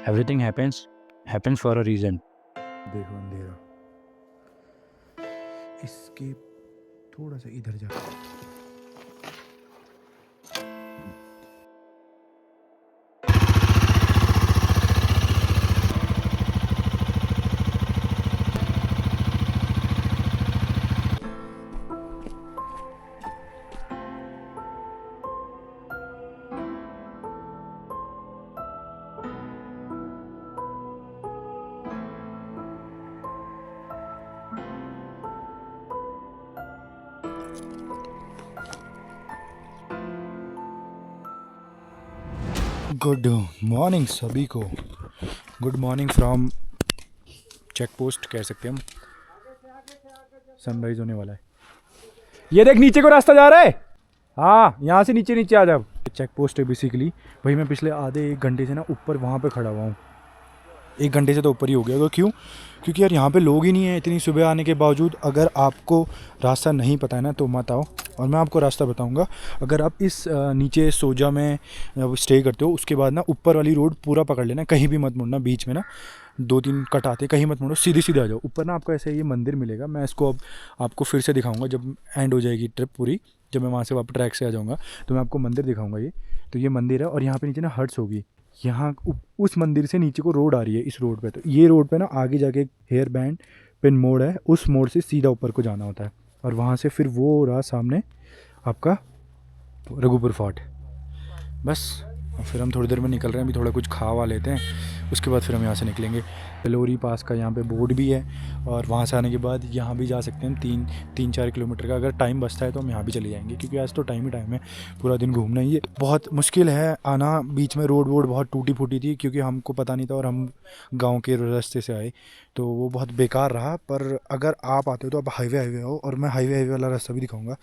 Everything happens for a reason. देखो अंधेरा, इसके थोड़ा सा इधर जा। गुड मॉर्निंग सभी को। Good morning from check post कह सकते हैं हम। सनराइज होने वाला है। ये देख नीचे को रास्ता जा रहा है। हाँ, यहाँ से नीचे नीचे आ जाओ। चेक पोस्ट है बेसिकली। भाई मैं पिछले आधे 1 घंटे से ना ऊपर वहाँ पे खड़ा हुआ हूँ। 1 घंटे से तो ऊपर ही हो गया। तो क्यों? क्योंकि यार यहाँ पे लोग ही नहीं है इतनी सुबह आने के बावजूद। अगर आपको रास्ता नहीं पता है ना तो मत आओ, और मैं आपको रास्ता बताऊंगा। अगर आप इस नीचे सोजा में स्टे करते हो, उसके बाद ना ऊपर वाली रोड पूरा पकड़ लेना, कहीं भी मत मुड़ना। बीच में ना 2-3 कट आते, कहीं मत मुड़ो, सीधे सीधे आ जाओ। ऊपर ना आपको ऐसे ये मंदिर मिलेगा। मैं इसको अब आपको फिर से दिखाऊंगा जब एंड हो जाएगी ट्रिप पूरी। जब मैं वहाँ से वापस ट्रैक से आ जाऊँगा तो मैं आपको मंदिर दिखाऊंगा। ये तो ये मंदिर है, और यहाँ पे नीचे ना हट्स होगी। यहाँ उस मंदिर से नीचे को रोड आ रही है। इस रोड पे, तो ये रोड पे ना आगे जाके एक हेयर बैंड पिन मोड़ है, उस मोड़ से सीधा ऊपर को जाना होता है, और वहाँ से फिर वो रहा सामने आपका रघुपुर फोर्ट। बस, और फिर हम थोड़ी देर में निकल रहे हैं। अभी थोड़ा कुछ खा वा लेते हैं, उसके बाद फिर हम यहाँ से निकलेंगे। बेलोरी पास का यहाँ पे बोर्ड भी है, और वहाँ से आने के बाद यहाँ भी जा सकते हैं हम। 3-4 किलोमीटर का अगर टाइम बचता है तो हम यहाँ भी चले जाएंगे, क्योंकि आज तो टाइम ही टाइम है, पूरा दिन घूमना ही है। बहुत मुश्किल है आना। बीच में रोड वोड बहुत टूटी फूटी थी, क्योंकि हमको पता नहीं था, और हम गाँव के रास्ते से आए तो वो बहुत बेकार रहा। पर अगर आप आते हो तो आप हाईवे हो, और मैं हाईवे वाला रास्ता भी दिखाऊँगा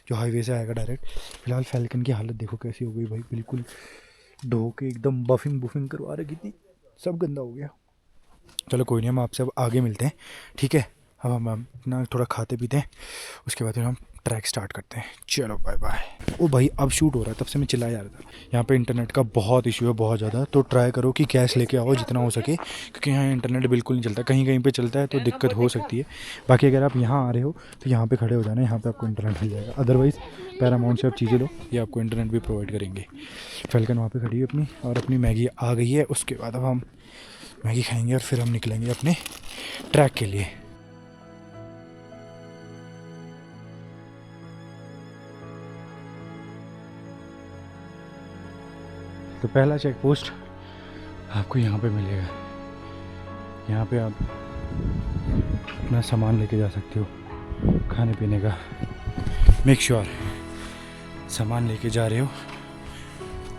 जो हाईवे से आएगा डायरेक्ट। फिलहाल फैल्कन की हालत देखो कैसी हो गई भाई, बिल्कुल धो के एकदम बफिंग करवा रही थी, सब गंदा हो गया। चलो कोई नहीं, हम आपसे अब आगे मिलते हैं, ठीक है। अब हम अपना थोड़ा खाते पीते हैं, उसके बाद फिर हम ट्रैक स्टार्ट करते हैं। चलो बाय बाय। ओ भाई अब शूट हो रहा है, तब से मैं चिल्ला जा रहा था। यहाँ पे इंटरनेट का बहुत इशू है, बहुत ज़्यादा। तो ट्राई करो कि कैश लेके आओ जितना हो सके, क्योंकि यहाँ इंटरनेट बिल्कुल नहीं चलता। कहीं कहीं पे चलता है तो दिक्कत हो सकती है। बाकी अगर आप यहाँ आ रहे हो तो यहाँ पे खड़े हो जाना, यहाँ पे आपको इंटरनेट मिल जाएगा। अदरवाइज़ पैरामाउंट से आप चीज़ें लो, ये आपको इंटरनेट भी प्रोवाइड करेंगे। फैल्कन वहाँ पे खड़ी है अपनी, और अपनी मैगी आ गई है। उसके बाद अब हम मैगी खाएंगे और फिर हम निकलेंगे अपने ट्रैक के लिए। तो पहला चेक पोस्ट आपको यहाँ पे मिलेगा। यहाँ पे आप अपना सामान लेके जा सकते हो खाने पीने का। मेक श्योर सामान लेके जा रहे हो,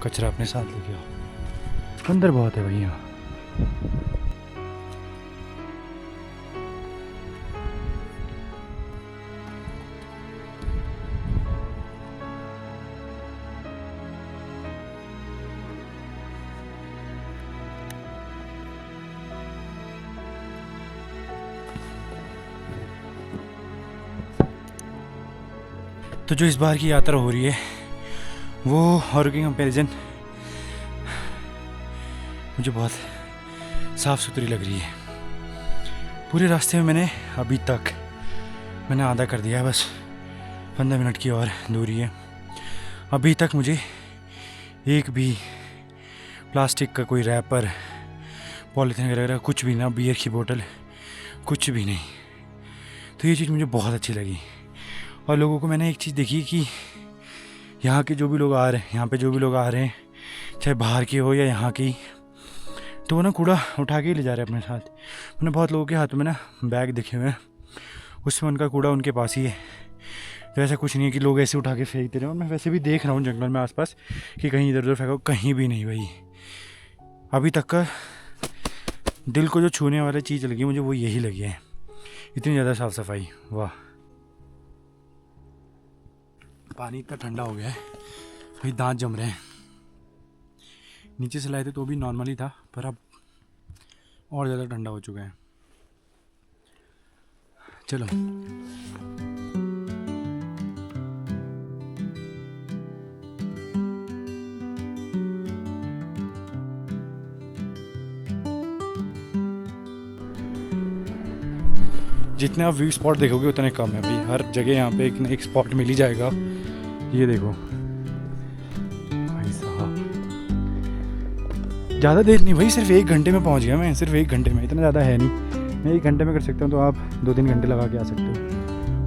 कचरा अपने साथ लेके आओ। अंदर बहुत है भाई यहाँ। तो जो इस बार की यात्रा हो रही है वो और की कंपेरिजन मुझे बहुत साफ़ सुथरी लग रही है। पूरे रास्ते में मैंने अभी तक आधा कर दिया है, बस 15 मिनट की और दूरी है। अभी तक मुझे एक भी प्लास्टिक का कोई रैपर, पॉलीथीन वगैरह कुछ भी ना, बियर की बोतल कुछ भी नहीं। तो ये चीज़ मुझे बहुत अच्छी लगी। और लोगों को मैंने एक चीज़ देखी कि यहाँ के जो भी लोग आ रहे हैं, यहाँ पे जो भी लोग आ रहे हैं, चाहे बाहर की हो या यहाँ की, तो वो ना कूड़ा उठा के ही ले जा रहे हैं अपने साथ। मैंने बहुत लोगों के हाथों में ना बैग देखे हुए हैं, उसमें उनका कूड़ा उनके पास ही है। तो ऐसा कुछ नहीं है कि लोग ऐसे उठा के फेंकते रहे। और मैं वैसे भी देख रहा हूँ जंगल में आसपास कि कहीं इधर उधर फेंको, कहीं भी नहीं भाई। अभी तक का दिल को जो छूने वाली चीज़ लगी मुझे वो यही लगी है, इतनी ज़्यादा साफ़ सफाई। वाह, पानी इतना ठंडा हो गया है भाई, दांत जम रहे हैं। नीचे से लाए थे तो भी नॉर्मल ही था, पर अब और ज़्यादा ठंडा हो चुका है। चलो जितने आप व्यू स्पॉट देखोगे उतने कम है भाई। हर जगह यहाँ पे एक ना एक स्पॉट मिल ही जाएगा। ये देखो भाई साहब, ज़्यादा देर नहीं भाई, सिर्फ 1 घंटे में पहुँच गया मैं, सिर्फ 1 घंटे में, इतना ज़्यादा है नहीं। मैं 1 घंटे में कर सकता हूँ तो आप 2-3 घंटे लगा के आ सकते हो।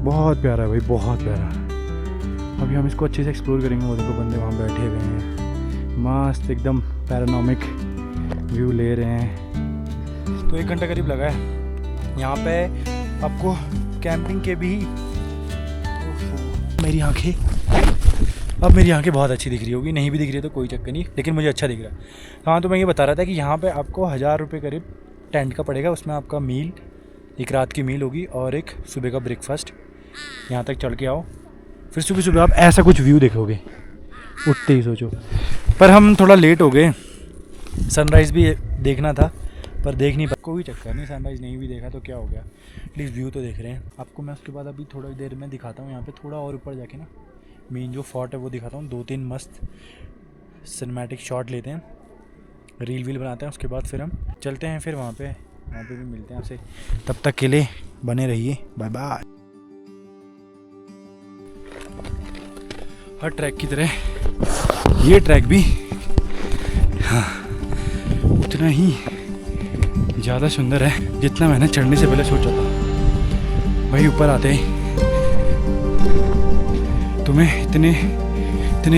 बहुत प्यारा है भाई, बहुत प्यारा। अभी हम इसको अच्छे से एक्सप्लोर करेंगे। वो देखो बंदे वहाँ बैठे हुए हैं, मस्त एकदम पैरानॉमिक व्यू ले रहे हैं। तो 1 घंटा करीब लगा है यहाँ पे आपको कैंपिंग के भी। मेरी आंखें अब मेरी आंखें बहुत अच्छी दिख रही होगी, नहीं भी दिख रही है तो कोई चक्कर नहीं, लेकिन मुझे अच्छा दिख रहा है। हाँ, तो मैं ये बता रहा था कि यहाँ पे आपको 1000 रुपये करीब टेंट का पड़ेगा। उसमें आपका मील, एक रात की मील होगी और एक सुबह का ब्रेकफास्ट। यहाँ तक चढ़ के आओ, फिर सुबह सुबह आप ऐसा कुछ व्यू देखोगे, उठते ही सोचो। पर हम थोड़ा लेट हो गए, सनराइज़ भी देखना था पर देख नहीं पाया। कोई चक्कर नहीं, सनराइज़ नहीं भी देखा तो क्या हो गया, एटलीस्ट व्यू तो देख रहे हैं। आपको मैं उसके बाद अभी थोड़ी देर में दिखाता हूँ। यहाँ पे थोड़ा और ऊपर जाके ना मेन जो फोर्ट है वो दिखाता हूँ। 2-3 मस्त सिनेमैटिक शॉट लेते हैं, रील वील बनाते हैं, उसके बाद फिर हम चलते हैं। फिर वहाँ पे भी मिलते हैं आपसे। तब तक के लिए बने रहिए, बाय बाय। हर ट्रैक की तरह ये ट्रैक भी हाँ उतना ही ज़्यादा सुंदर है जितना मैंने चढ़ने से पहले सोचा था। भाई ऊपर आते ही तुम्हें इतने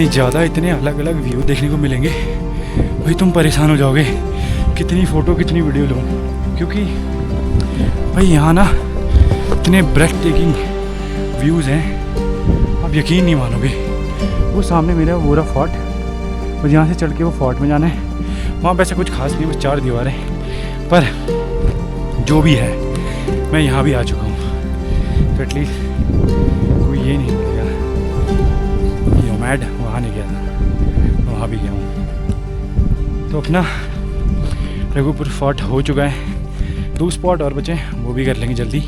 ज़्यादा इतने अलग अलग व्यू देखने को मिलेंगे भाई, तुम परेशान हो जाओगे कितनी फ़ोटो कितनी वीडियो लूँ, क्योंकि भाई यहाँ ना इतने ब्रेथ टेकिंग व्यूज़ हैं, आप यकीन नहीं मानोगे। वो सामने मेरा वो रहा फोर्ट, और यहाँ से चढ़ के वो फोर्ट में जाना है। वहाँ वैसे कुछ खास नहीं, बस 4 दीवारें, पर जो भी है मैं यहाँ भी आ चुका हूँ। तो एटलीस्ट कोई ये नहीं मिलेगा कि मैड वहाँ नहीं गया था, वहाँ भी गया हूँ। तो अपना रघुपुर फोर्ट हो चुका है, 2 स्पॉट और बचे, वो भी कर लेंगे जल्दी।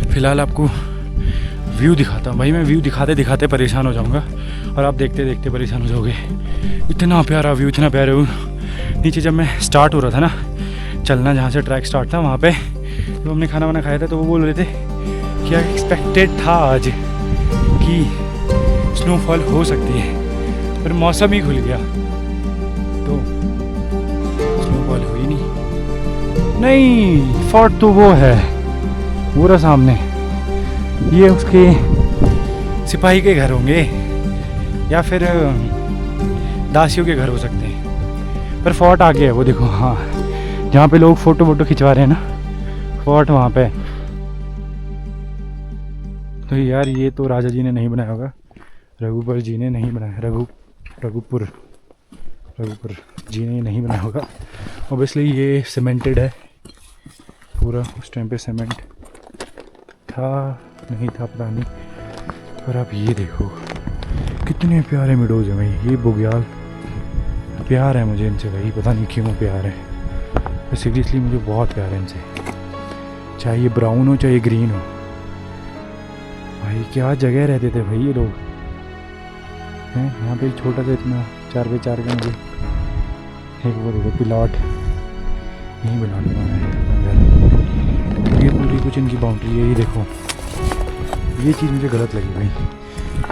फ़िलहाल आपको व्यू दिखाता हूँ भाई। मैं व्यू दिखाते दिखाते परेशान हो जाऊँगा और आप देखते देखते परेशान हो जाओगे। इतना प्यारा व्यू, इतना प्यारा व्यू। नीचे जब मैं स्टार्ट हो रहा था ना चलना, जहाँ से ट्रैक स्टार्ट था, वहाँ पे जब हमने खाना वाना खाया था तो वो बोल रहे थे क्या एक्सपेक्टेड था आज कि स्नोफॉल हो सकती है, पर मौसम ही खुल गया तो स्नोफॉल हुई नहीं। फोर्ट तो वो है पूरा सामने, ये उसके सिपाही के घर होंगे या फिर दासियों के घर हो सकते हैं, पर फोर्ट आगे है वो देखो। हाँ, जहाँ पे लोग फ़ोटो खिंचवा रहे हैं ना, फोर्ट वहाँ पे। तो यार ये तो राजा जी ने नहीं बनाया होगा, रघुबर जी ने नहीं बनाया, रघुपुर जी ने नहीं बनाया होगा। ऑब्वियसली ये सीमेंटेड है पूरा, उस टाइम पे सीमेंट था नहीं था पता नहीं। पर आप ये देखो कितने प्यारे मिडोज हैं भाई। ये बुग्याल, प्यार है मुझे इनसे भाई, पता नहीं क्यों प्यार है, पर सीरियसली मुझे बहुत प्यार है इनसे। चाहे ये ब्राउन हो चाहे ग्रीन हो भाई, क्या जगह रहते थे भाई ये लोग हैं। यहाँ पे छोटा सा इतना 4x4 का मुझे एक वो देखो प्लॉट यहीं बना लूँगा मैं। ये पूरी कुछ इनकी बाउंड्री है, ये देखो। ये चीज़ मुझे गलत लगी भाई,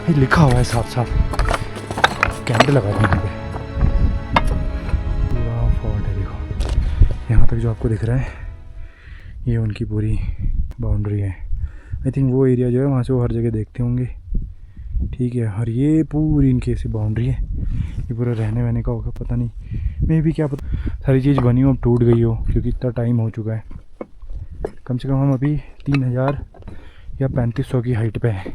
ये लिखा हुआ है साफ साफ, कैमरे लगा दिए यहाँ पे। पूरा फोर्ट है देखो, यहाँ तक जो आपको दिख रहा है ये उनकी पूरी बाउंड्री है। आई थिंक वो एरिया जो है वहाँ से वो हर जगह देखते होंगे, ठीक है। और ये पूरी इनकी ऐसी बाउंड्री है, ये पूरा रहने वहने का होगा, पता नहीं, मे भी क्या पता सारी चीज़ बनी हो अब टूट गई हो, क्योंकि इतना टाइम हो चुका है। कम से कम हम अभी 3000 या 3500 की हाइट पे है।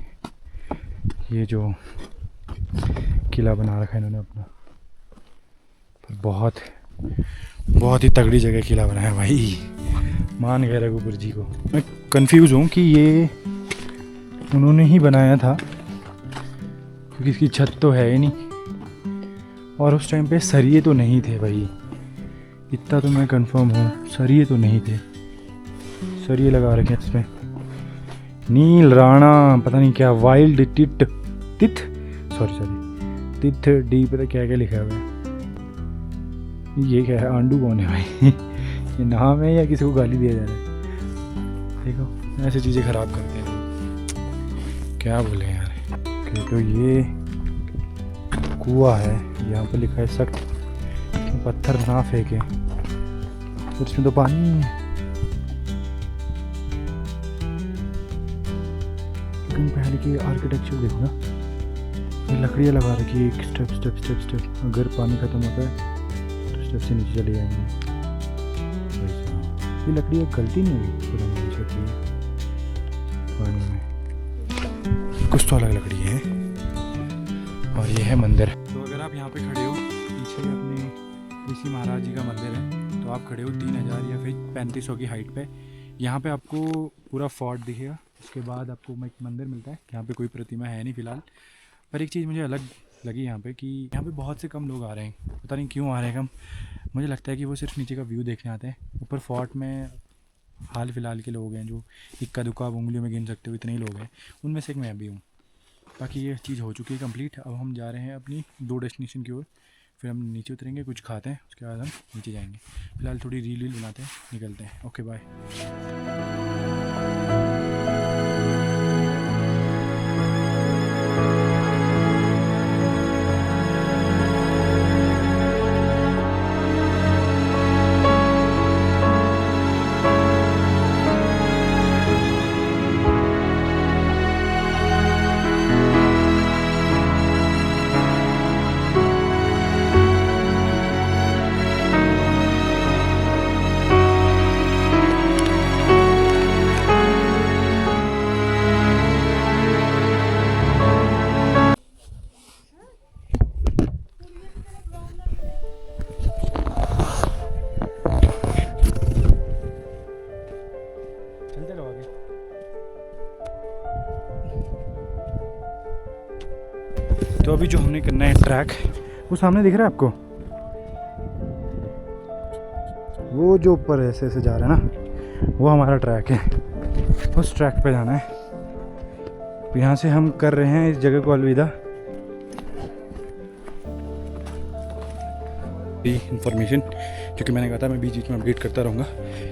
ये जो किला बना रखा है इन्होंने अपना, पर बहुत ही तगड़ी जगह किला बनाया भाई, मान गए रघुपुर जी को। मैं कंफ्यूज हूँ कि ये उन्होंने ही बनाया था, क्योंकि इसकी छत तो है ही नहीं, और उस टाइम पे सरिये तो नहीं थे भाई, इतना तो मैं कंफर्म हूँ, सरिये तो नहीं थे। सरिये लगा रखे हैं इसमें, नील राणा पता नहीं क्या, वाइल्ड तिथ डी पता क्या क्या लिखा हुआ है। ये क्या है, आंडू कौन है भाई ये नाम है या किसी को गाली दिया जा रहा है। देखो ऐसी चीज़ें ख़राब करते हैं, क्या बोले यार। कि तो ये कुआं है, यहाँ पे लिखा है सख्त पत्थर ना फेंके, तो इसमें तो पानी नहीं है। लेकिन पहले की आर्किटेक्चर देखो ना, ये लकड़ियाँ लगा रखी है, एक स्टेप स्टेप स्टेप स्टेप, अगर पानी ख़त्म होता है तो स्टेप से नीचे चले जाएंगे। ये लकड़ी एक गलती नहीं हुई, पुरानी नीचे पानी में कुछ तो अलग लकड़ी है। और ये है मंदिर। तो अगर आप यहाँ पे खड़े हो, पीछे अपने ऋषि महाराज जी का मंदिर है, तो आप खड़े हो 3000 या फिर 3500 की हाइट पे। यहाँ पे आपको पूरा फोर्ट दिखेगा। उसके बाद आपको एक मंदिर मिलता है, यहाँ पे कोई प्रतिमा है नहीं फ़िलहाल। पर एक चीज़ मुझे अलग लगी यहाँ पे कि यहाँ पे बहुत से कम लोग आ रहे हैं, पता नहीं क्यों आ रहे हैं कम। मुझे लगता है कि वो सिर्फ नीचे का व्यू देखने आते हैं। ऊपर फोर्ट में हाल फिलहाल के लोग हैं जो इक्का दुक्का उंगलियों में गिन सकते हो, इतने ही लोग हैं, उनमें से एक मैं भी हूँ। बाकी ये चीज़ हो चुकी है कंप्लीट। अब हम जा रहे हैं अपनी 2 डेस्टिनेशन की ओर। फिर हम नीचे उतरेंगे, कुछ खाते हैं, उसके बाद हम नीचे जाएंगे। फिलहाल थोड़ी रील बनाते हैं, निकलते हैं। Okay bye. चलते रहो आगे। तो अभी जो हमने करना है ट्रैक, वो सामने दिख रहा है आपको, वो जो ऊपर ऐसे ऐसे जा रहा है ना, वो हमारा ट्रैक है। उस ट्रैक पे जाना है। यहाँ से हम कर रहे हैं इस जगह को अलविदा। इन्फॉर्मेशन, क्योंकि मैंने कहा था मैं बीच बीच में अपडेट करता रहूँगा।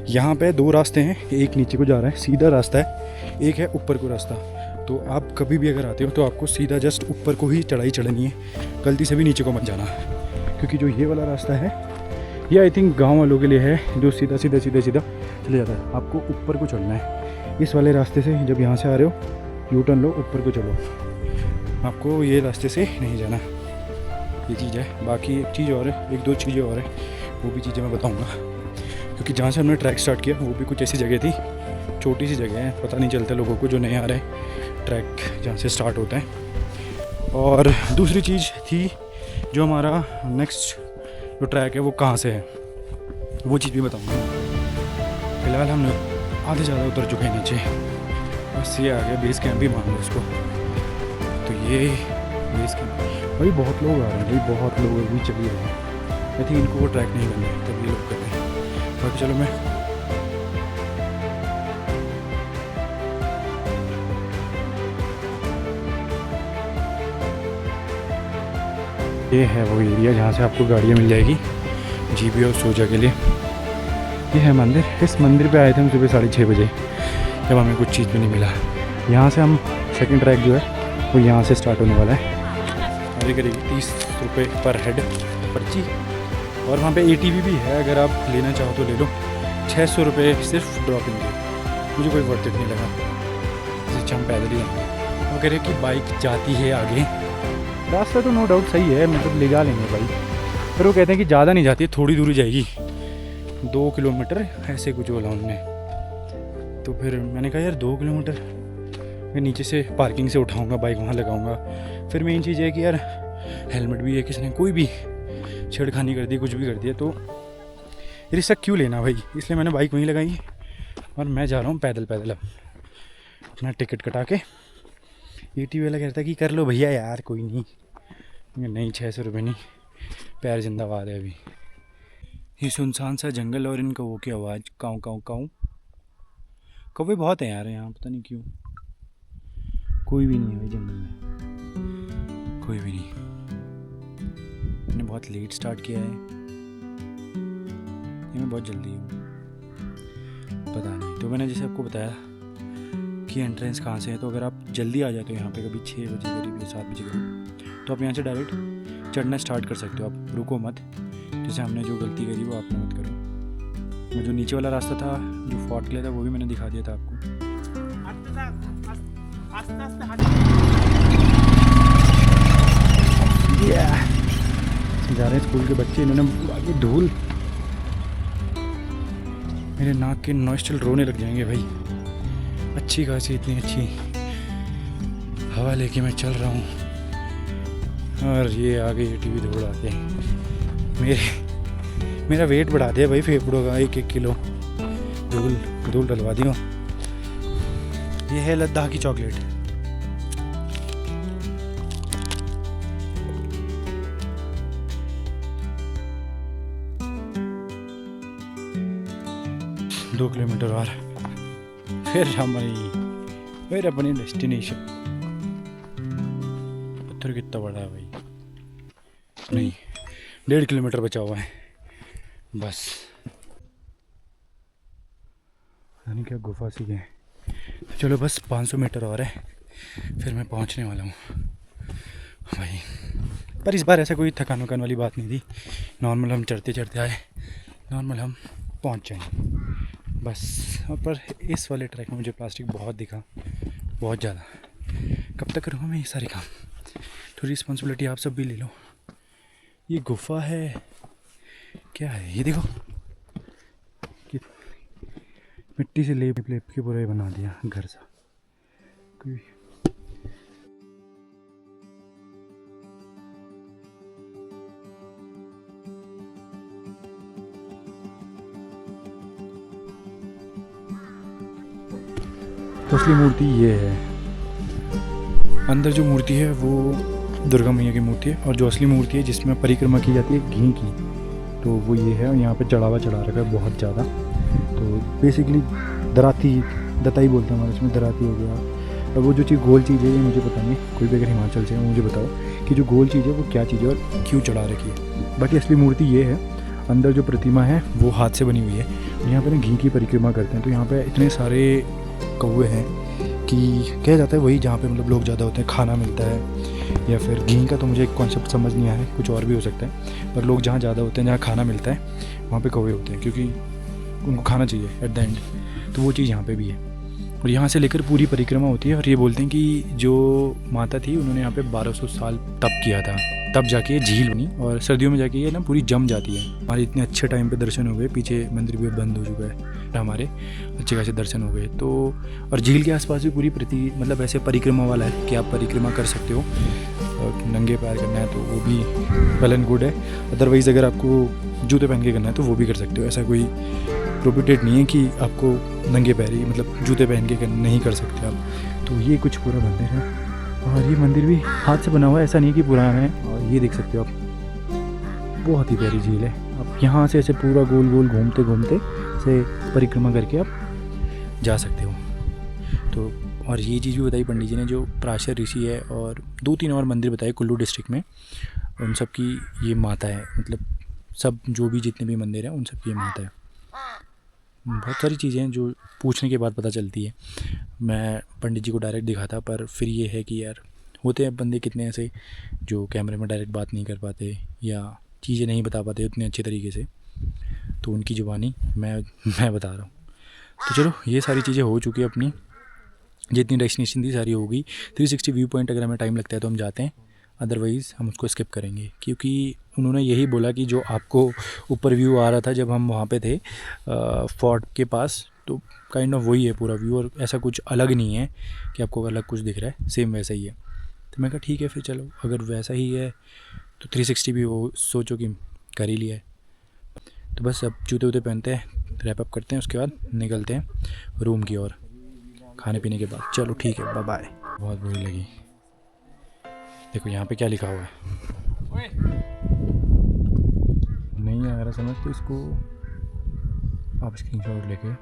यहाँ पे 2 रास्ते हैं, एक नीचे को जा रहा है सीधा रास्ता है, एक है ऊपर को रास्ता। तो आप कभी भी अगर आते हो तो आपको सीधा जस्ट ऊपर को ही चढ़ाई चढ़नी है, गलती से भी नीचे को मत जाना। क्योंकि जो ये वाला रास्ता है, ये आई थिंक गाँव वालों के लिए है, जो सीधा सीधा सीधा सीधा चले जाता है। आपको ऊपर को चढ़ना है। इस वाले रास्ते से जब यहाँ से आ रहे हो, यू टर्न लो, ऊपर को चलो। आपको ये रास्ते से नहीं जाना, ये चीज़ है। बाकी एक चीज़ और है, 1-2 चीज़ें और है, वो भी चीज़ें मैं बताऊंगा। क्योंकि जहाँ से हमने ट्रैक स्टार्ट किया वो भी कुछ ऐसी जगह थी, छोटी सी जगह है, पता नहीं चलता लोगों को जो नहीं आ रहे ट्रैक जहाँ से स्टार्ट होता है। और दूसरी चीज़ थी, जो हमारा नेक्स्ट जो ट्रैक है वो कहाँ से है, वो चीज़ भी बताऊँगा। फिलहाल हम आधे ज़्यादा उतर चुके हैं नीचे, बस ये आ गया बेस कैंप भी मान लो इसको। तो ये बेस कैंप, भाई बहुत लोग आ रहे हैं, भाई बहुत लोग अभी चली रहे हैं। आई थिंक इनको वो ट्रैक नहीं करना है, तब ये लोग कर रहे हैं। बाकी चलो मैं ये है वो एरिया जहाँ से आपको गाड़ियाँ मिल जाएगी जीबी और सोजा के लिए। ये है मंदिर। इस मंदिर पे आए थे हम सुबह 6:30 बजे, जब हमें कुछ चीज़ भी नहीं मिला। यहाँ से हम सेकंड ट्रैक जो है वो यहाँ से स्टार्ट होने वाला है। अभी करीब 30 रुपये पर हेड पर्ची, और वहाँ पे ATV भी है, अगर आप लेना चाहो तो ले लो। 600 रुपये सिर्फ ड्रॉपिंग के। मुझे कोई वर्थ इट नहीं लगा, इससे अच्छा हम पैदल ही जाएंगे। वो कह रहे कि बाइक जाती है आगे, रास्ता तो नो डाउट सही है, मतलब ले जा लेंगे बाइक, पर वो कहते हैं कि ज़्यादा नहीं जाती है, थोड़ी दूरी जाएगी, 2 किलोमीटर ऐसे कुछ बोला उन्होंने। तो फिर मैंने कहा यार 2 किलोमीटर, मैं नीचे से पार्किंग से उठाऊँगा बाइक, वहाँ लगाऊँगा। फिर मेन चीज़ है कि यार हेलमेट भी है, किसी ने कोई भी छेड़खानी कर दी, कुछ भी कर दिया, तो रिस्क क्यों लेना भाई। इसलिए मैंने बाइक वहीं लगाई और मैं जा रहा हूँ पैदल पैदल। अब अपना टिकट कटा के, ATV वाला कहता है कि कर लो भैया यार, कोई नहीं। नहीं 600 रुपये नहीं, पैर जिंदाबाद है। अभी ये सुनसान सा जंगल और इन कौवों की आवाज़, काऊ काऊ काऊ। कौवे बहुत हैं यार यहाँ, पता नहीं क्यों। कोई भी नहीं है भाई जंगल में, कोई भी नहीं। मैंने बहुत लेट स्टार्ट किया है, ये मैं बहुत जल्दी हूँ, पता नहीं। तो मैंने जैसे आपको बताया देखिए एंट्रेंस कहाँ से है। तो अगर आप जल्दी आ जाते हो यहाँ पे कभी 6 बजे करीब या 7 बजे करीब, तो आप यहाँ से डायरेक्ट चढ़ना स्टार्ट कर सकते हो। आप रुको मत, जैसे हमने जो गलती करी वो आपने मत करो। वो जो नीचे वाला रास्ता था जो फोर्ट के लिए था वो भी मैंने दिखा दिया था आपको। जा रहे हैं स्कूल के बच्चे, इन्होंने आगे धूल, मेरे नाक के नॉस्ट्रिल रोने लग जाएंगे भाई। अच्छी खासी इतनी अच्छी हवा लेके मैं चल रहा हूँ और ये आगे ये टीवी दौड़ आते हैं। मेरा वेट बढ़ा दिया भाई फेफड़ों का 1-1 किलो। धूल डलवा दी। ये है लद्दाख की चॉकलेट। दो किलोमीटर और फिर अपनी डेस्टिनेशन। पत्थर कितना बड़ा है भाई, नहीं 1.5 किलोमीटर बचा हुआ है बस। यानी क्या गुफा सी है। चलो बस 500 मीटर और है फिर मैं पहुंचने वाला हूँ भाई। पर इस बार ऐसा कोई थकान वकान वाली बात नहीं थी। नॉर्मल हम चढ़ते चढ़ते आए, नॉर्मल हम पहुंच जाएंगे बस। और पर इस वाले ट्रैक में मुझे प्लास्टिक बहुत दिखा, बहुत ज़्यादा। कब तक करूँगा मैं ये सारे काम। थोड़ी रिस्पॉन्सिबिलिटी आप सब भी ले लो। ये गुफा है क्या है ये देखो, कि मिट्टी से लेप के पूरा बना दिया घर सा। कोई तो असली मूर्ति ये है। अंदर जो मूर्ति है वो दुर्गा मैया की मूर्ति है, और जो असली मूर्ति है जिसमें परिक्रमा की जाती है घी की, तो वो ये है। और यहाँ पे चढ़ावा चढ़ा रखा है बहुत ज़्यादा। तो बेसिकली दताई बोलते हैं हमारे इसमें, दराती हो गया। और वो जो चीज़ गोल चीज़ है ये मुझे पता नहीं, कोई भी अगर हिमाचल से है मुझे बताओ कि जो गोल चीज़ है वो क्या चीज़ है और क्यों चढ़ा रखी है। बट असली मूर्ति ये है। अंदर जो प्रतिमा है वो हाथ से बनी हुई है। यहाँ पर घी की परिक्रमा करते हैं। तो यहाँ पर इतने सारे कौवे हैं कि कहा जाता है वही जहाँ पे मतलब लोग ज़्यादा होते हैं खाना मिलता है, या फिर घी का तो मुझे एक कॉन्सेप्ट समझ नहीं आया है, कुछ और भी हो सकता है। पर लोग जहाँ ज़्यादा होते हैं, जहाँ खाना मिलता है, वहाँ पे कौवे होते हैं, क्योंकि उनको खाना चाहिए एट द एंड। तो वो चीज़ यहाँ पे भी है। और यहाँ से लेकर पूरी परिक्रमा होती है। और ये बोलते हैं कि जो माता थी उन्होंने यहाँ पे 1200 साल तप किया था, तब जाके ये झील बनी। और सर्दियों में जाके ये ना पूरी जम जाती है। हमारे इतने अच्छे टाइम पे दर्शन हो गए। पीछे मंदिर भी बंद हो चुका है, हमारे अच्छे खासे दर्शन हो गए। तो और झील के आसपास भी पूरी मतलब ऐसे परिक्रमा वाला है कि आप परिक्रमा कर सकते हो। और नंगे पैर करना है तो वो भी वेल एंड गुड है। अदरवाइज़ अगर आपको जूते पहन के करना है तो वो भी कर सकते हो। ऐसा कोई प्रोहिबिटेड नहीं है कि आपको नंगे पैर ही मतलब जूते पहन के नहीं कर सकते आप। तो ये कुछ पूरा मंदिर है। और ये मंदिर भी हाथ से बना हुआ है, ऐसा नहीं कि पुराना है। और ये देख सकते हो आप, बहुत ही प्यारी झील है। आप यहाँ से ऐसे पूरा गोल गोल घूमते घूमते से परिक्रमा करके आप जा सकते हो। तो और ये चीज़ भी बताई पंडित जी ने, जो पराशर ऋषि है और 2-3 और मंदिर बताए कुल्लू डिस्ट्रिक्ट में, उन सब की ये माता है। मतलब सब जो भी जितने भी मंदिर हैं उन सब की ये माता है। बहुत सारी चीज़ें हैं जो पूछने के बाद पता चलती है। मैं पंडित जी को डायरेक्ट दिखाता, पर फिर ये है कि यार होते हैं बंदे कितने ऐसे जो कैमरे में डायरेक्ट बात नहीं कर पाते या चीज़ें नहीं बता पाते उतने अच्छे तरीके से। तो उनकी ज़ुबानी मैं बता रहा हूँ। तो चलो ये सारी चीज़ें हो चुकी है अपनी, जितनी डेस्टिनेशन थी सारी हो गई। 360 व्यू पॉइंट अगर हमें टाइम लगता है तो हम जाते हैं, अदरवाइज़ हम उसको स्किप करेंगे। क्योंकि उन्होंने यही बोला कि जो आपको ऊपर व्यू आ रहा था जब हम वहाँ पे थे फोर्ट के पास, तो काइंड ऑफ वही है पूरा व्यू। और ऐसा कुछ अलग नहीं है कि आपको अलग कुछ दिख रहा है, सेम वैसा ही है। तो मैं कहा ठीक है फिर चलो, अगर वैसा ही है तो 360 भी वो सोचो कि कर ही लिया है। तो बस अब जूते वूते पहनते हैं, रैप अप करते हैं, उसके बाद निकलते हैं रूम की ओर खाने पीने के बाद। चलो ठीक है, बाय बाय। बहुत बुरी लगी। देखो यहाँ पे क्या लिखा हुआ है, नहीं आ रहा समझ, तो इसको आप स्क्रीनशॉट लेके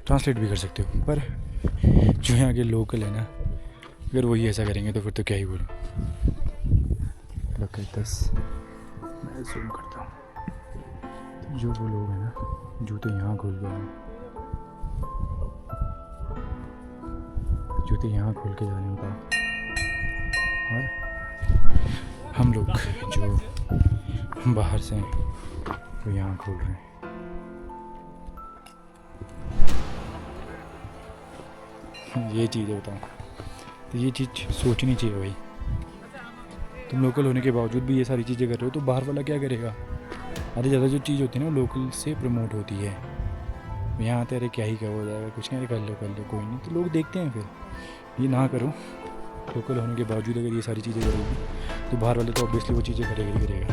ट्रांसलेट भी कर सकते हो। पर जो यहाँ के लोकल है ना, अगर वही ऐसा करेंगे तो फिर तो क्या ही बोलूँ। लोकल 10 मैं जूम करता हूँ। जो वो लोग हैं ना, जूते यहाँ खोल गए हैं। जूते यहाँ खोल के जाने होता। और हम लोग जो बाहर से हैं वो यहाँ खोल रहे हैं। ये चीज़ है, बताओ, तो ये चीज़ सोचनी चाहिए भाई। तुम लोकल होने के बावजूद भी ये सारी चीज़ें कर रहे हो, तो बाहर वाला क्या करेगा? अरे ज़्यादा जो चीज़ होती है ना लोकल से प्रमोट होती है। यहाँ आते अरे क्या ही क्या हो जाएगा, कुछ नहीं, कर लो कोई नहीं, तो लोग देखते हैं। फिर ये ना करो, लोकल होने के बावजूद अगर ये सारी चीज़ें करोगे तो बाहर वाले तो ऑब्वियसली वो चीज़ें करेगा ही करेगा।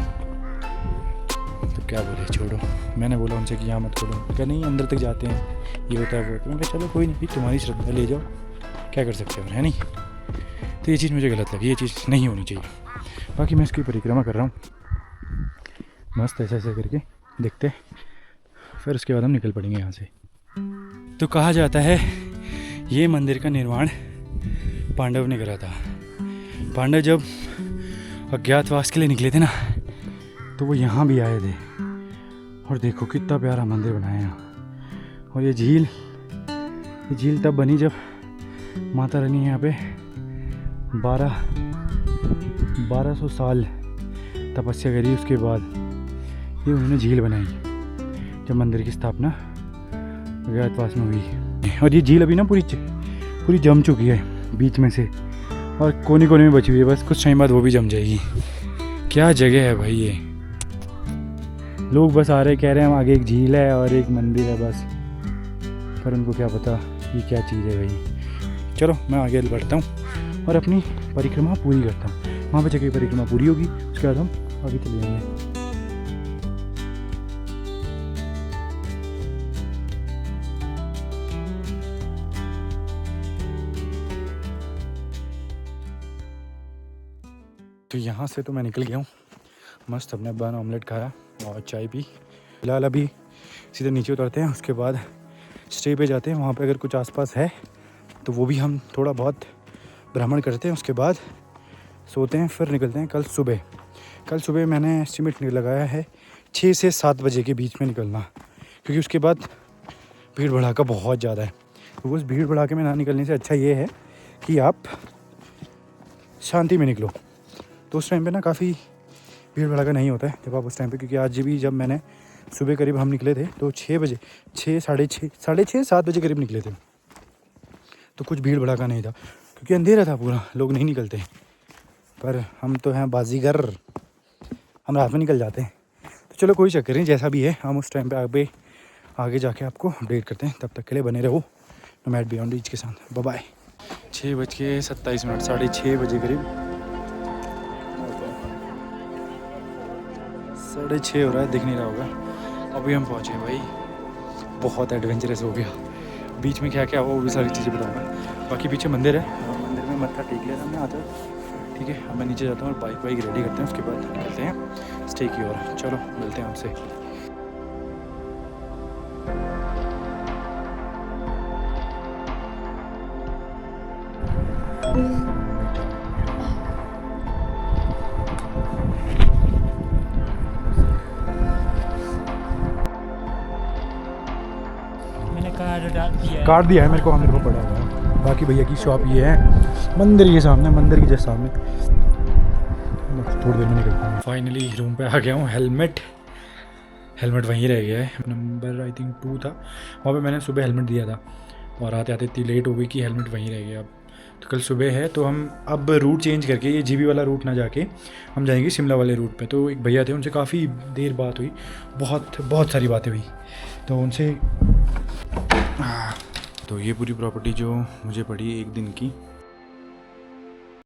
तो क्या बोले, छोड़ो। मैंने बोला उनसे कि यहाँ मत खोलो, क्या नहीं अंदर तक जाते हैं, ये होता है वो। तो मैंने कहा चलो कोई नहीं, तुम्हारी श्रद्धा, ले जाओ, क्या कर सकते हैं, है नहीं। तो ये चीज़ मुझे गलत लगी, ये चीज़ नहीं होनी चाहिए। बाकी मैं इसकी परिक्रमा कर रहा हूँ मस्त ऐसे ऐसे करके, देखते फिर उसके बाद हम निकल पड़ेंगे यहाँ से। तो कहा जाता है ये मंदिर का निर्माण पांडव ने करा था। पांडव जब अज्ञातवास के लिए निकले थे ना, तो वो यहाँ भी आए थे। और देखो कितना प्यारा मंदिर बनाया यहाँ। और ये झील तब बनी जब माता रानी यहाँ पे 1200 साल तपस्या करी। उसके बाद ये उन्होंने झील बनाई जब मंदिर की स्थापना अज्ञातवास में हुई। और ये झील अभी ना पूरी जम चुकी है बीच में से, और कोने कोने में बची हुई है, बस कुछ टाइम बाद वो भी जम जाएगी। क्या जगह है भाई ये। लोग बस आ रहे कह रहे हैं हम आगे एक झील है और एक मंदिर है बस, पर उनको क्या पता ये क्या चीज़ है भाई। चलो मैं आगे बढ़ता हूँ और अपनी परिक्रमा पूरी करता हूँ। वहाँ पर जाके परिक्रमा पूरी होगी, उसके बाद हम आगे चले जाएंगे। तो यहाँ से तो मैं निकल गया हूँ, मस्त अपने बन ऑमलेट खाया और चाय पी। फिलहाल अभी सीधे नीचे उतरते हैं, उसके बाद स्टे पे जाते हैं। वहाँ पे अगर कुछ आसपास है तो वो भी हम थोड़ा बहुत भ्रमण करते हैं, उसके बाद सोते हैं, फिर निकलते हैं कल सुबह मैंने एस्टिमेट लगाया है 6 से 7 बजे के बीच में निकलना, क्योंकि उसके बाद भीड़ भड़ाका बहुत ज़्यादा है। तो उस भीड़ भड़ाके में ना निकलने से अच्छा ये है कि आप शांति में निकलो। तो उस टाइम पे ना काफ़ी भीड़ भड़ाका नहीं होता है जब आप उस टाइम पे, क्योंकि आज भी जब मैंने सुबह करीब हम निकले थे तो 6 बजे, 6 साढ़े 7 बजे करीब निकले थे, तो कुछ भीड़ भड़ाका नहीं था क्योंकि अंधेरा था पूरा, लोग नहीं निकलते। पर हम तो हैं बाजीगर, हम रात में निकल जाते हैं। तो चलो कोई चक्कर नहीं, जैसा भी है हम उस टाइम पे आगे जाके आपको अपडेट करते हैं। तब तक के लिए बने रहो नोमैड बियॉन्ड रीच के साथ। Bye bye. 6:27, 6:30 बजे करीब, 6:30 हो रहा है, दिख नहीं रहा होगा। अभी हम पहुँचे भाई, बहुत एडवेंचरस हो गया। बीच में क्या क्या हुआ वो भी सारी चीज़ें बताऊँगा। बाकी पीछे मंदिर है और मंदिर में मत्था टेक लिया था हमने आता। ठीक है, अब मैं नीचे जाता हूँ और बाइक रेडी करते हैं, उसके बाद निकलते हैं स्टे की ओर। चलो मिलते हैं आपसे। काट दिया है मेरे को पड़ा हुआ है। बाकी भैया की शॉप ये है मंदिर के सामने, मंदिर के जस्ट सामने। थोड़ी देर में निकलता हूँ। फाइनली रूम पे आ गया हूँ। हेलमेट वहीं रह गया है, नंबर आई थिंक 2 था, वहाँ पे मैंने सुबह हेलमेट दिया था और आते आते इतनी लेट हो गई कि हेलमेट वहीं रह गया। अब तो कल सुबह है तो हम अब रूट चेंज करके ये जीबी वाला रूट ना जाके हम जाएंगे शिमला वाले रूट पे। तो एक भैया थे, उनसे काफ़ी देर बात हुई, बहुत सारी बातें हुई, तो उनसे तो ये पूरी प्रॉपर्टी जो मुझे पड़ी 1 दिन की